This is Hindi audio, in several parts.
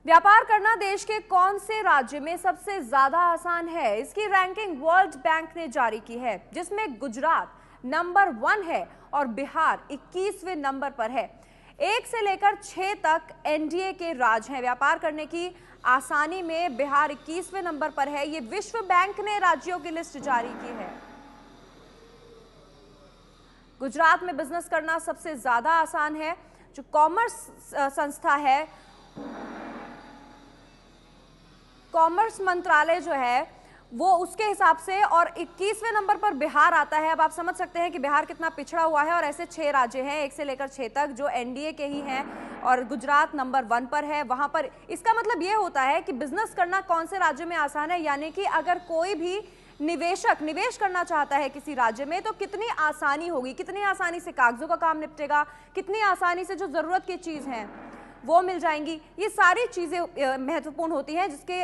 व्यापार करना देश के कौन से राज्य में सबसे ज्यादा आसान है? इसकी रैंकिंग वर्ल्ड बैंक ने जारी की है, जिसमें गुजरात नंबर 1 है और बिहार 21वें नंबर पर है। 1 से लेकर 6 तक एनडीए के राज हैं। व्यापार करने की आसानी में बिहार 21वें नंबर पर है। ये विश्व बैंक ने राज्यों की लिस्ट जारी की है। गुजरात में बिजनेस करना सबसे ज्यादा आसान है। जो कॉमर्स संस्था है, कॉमर्स मंत्रालय जो है वो उसके हिसाब से, और 21वें नंबर पर बिहार आता है। अब आप समझ सकते हैं कि बिहार कितना पिछड़ा हुआ है। और ऐसे 6 राज्य हैं 1 से लेकर 6 तक जो एनडीए के ही हैं, और गुजरात नंबर 1 पर है। वहां पर इसका मतलब ये होता है कि बिजनेस करना कौन से राज्य में आसान है, यानी कि अगर कोई भी निवेशक निवेश करना चाहता है किसी राज्य में तो कितनी आसानी होगी, कितनी आसानी से कागजों का काम निपटेगा, कितनी आसानी से जो जरूरत की चीज है वो मिल जाएंगी। ये सारी चीजें महत्वपूर्ण होती हैं, जिसके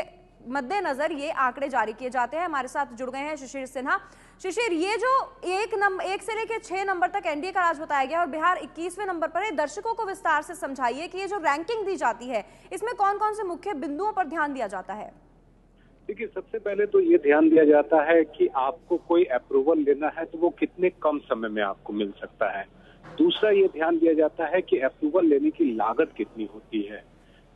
मद्देनजर ये आंकड़े जारी किए जाते हैं। हमारे साथ जुड़ गए हैं शिशिर सिन्हा। शिशिर, ये जो 1 से लेकर 6 नंबर तक एनडीए का राज बताया गया और बिहार 21वें नंबर पर है, दर्शकों को विस्तार से समझाइए कि ये जो रैंकिंग दी जाती है इसमें कौन कौन से मुख्य बिंदुओं पर ध्यान दिया जाता है? देखिए, सबसे पहले तो ये ध्यान दिया जाता है कि आपको कोई अप्रूवल लेना है तो वो कितने कम समय में आपको मिल सकता है। दूसरा ये ध्यान दिया जाता है कि अप्रूवल लेने की लागत कितनी होती है।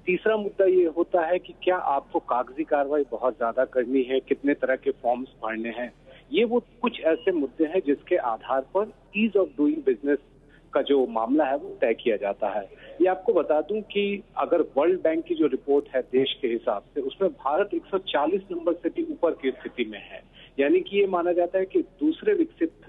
तीसरा मुद्दा ये होता है कि क्या आपको कागजी कार्रवाई बहुत ज्यादा करनी है, कितने तरह के फॉर्म्स भरने हैं। ये वो कुछ ऐसे मुद्दे हैं जिसके आधार पर ईज ऑफ डूइंग बिजनेस का जो मामला है वो तय किया जाता है। ये आपको बता दूं कि अगर वर्ल्ड बैंक की जो रिपोर्ट है देश के हिसाब से, उसमें भारत 140 नंबर से भी ऊपर की स्थिति में है। यानी कि ये माना जाता है कि दूसरे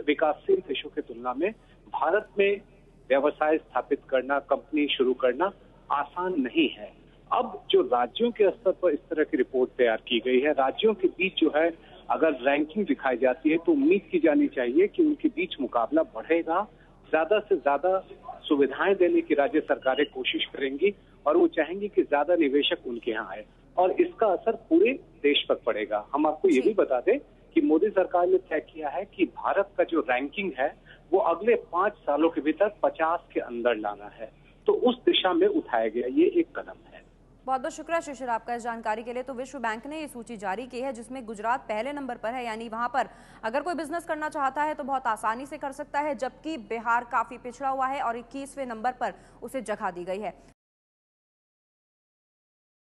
विकासशील देशों की तुलना में भारत में व्यवसाय स्थापित करना, कंपनी शुरू करना आसान नहीं है। अब जो राज्यों के स्तर पर इस तरह की रिपोर्ट तैयार की गई है, राज्यों के बीच जो है अगर रैंकिंग दिखाई जाती है तो उम्मीद की जानी चाहिए कि उनके बीच मुकाबला बढ़ेगा। ज्यादा से ज्यादा सुविधाएं देने की राज्य सरकारें कोशिश करेंगी और वो चाहेंगी कि ज्यादा निवेशक उनके यहाँ आए, और इसका असर पूरे देश पर पड़ेगा। हम आपको ये भी बता दें कि मोदी सरकार ने तय किया है कि भारत का जो रैंकिंग है वो अगले 5 सालों के भीतर 50 के अंदर लाना है, तो उस दिशा में उठाया गया ये एक कदम है। बहुत बहुत शुक्रिया शिशिर आपका इस जानकारी के लिए। तो विश्व बैंक ने ये सूची जारी की है जिसमें गुजरात पहले नंबर पर है, यानी वहां पर अगर कोई बिजनेस करना चाहता है तो बहुत आसानी से कर सकता है, जबकि बिहार काफी पिछड़ा हुआ है और 21वें नंबर पर उसे जगह दी गई है।